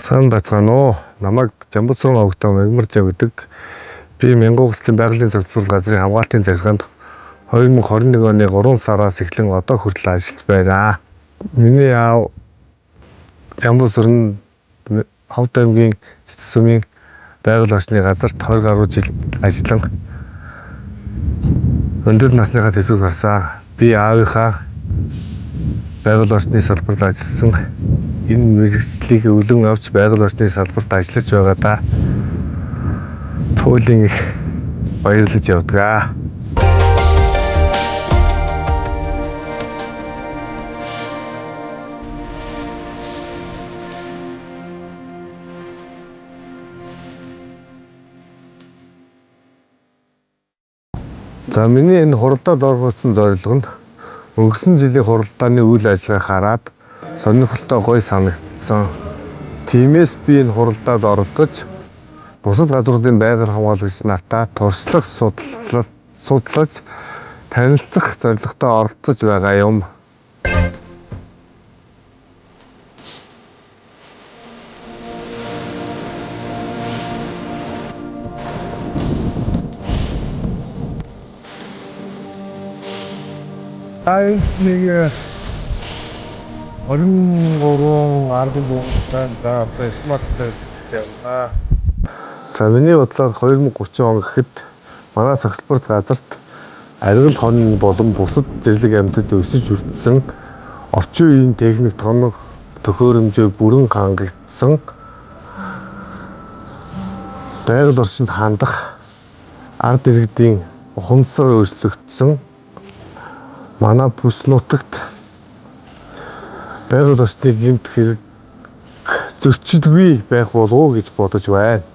Сайн байцгаана уу. Намайг Жамбасрын овогтой Мэгмаржаа гэдэг. Би Мянган улсын байгалийн зөвлөл газрын хамгаалтын захиргаанд 2021 оны 3 сараас эхлэн одоо хүртэл ажиллаж байна. Миний аав Жамбасрын Ховд аймгийн Цэцсүмийн байгаль орчны газарт 20 гаруй жил ажиллан өндөр насныхаа төсвийг харсан. Би аавынхаа байгаль орчны салбарт ажилласан. Энэ мэргэжлийг өвлөн авч байгаль орчны салбарт ажиллаж байгаадаа туйлын их баярлаж явдаг. За миний энэ хуралдаад орсон зорилго нь өнгөрсөн жилийн хуралдааны үйл ажиллагааг хараад сонирхолтой гоё санагдсан. Тиймээс би энэ хуралдаад оролцож бусад газруудын байгаль хамгаалагч нартай туршлах, судлаж, танилцах зорилготой оролцож байгаа юм. Нэг 23 ардын бүгдээ одоо смарттай явна. За миний бодлоор 2030 он гэхэд манай сахилбарт газарт аргил хон болон бусад зэрлэг амьтад өсөж үрдсэн орчин үеийн техник тоног төхөөрөмжөөр бүрэн хангагдсан байгаль орчинд хандах ард иргэдийн ухамсар өөрчлөгдсөн манай бүс нутагт байгаль орчны гэмт хэрэг зөрчилгүй байх болов уу гэж бодож байна.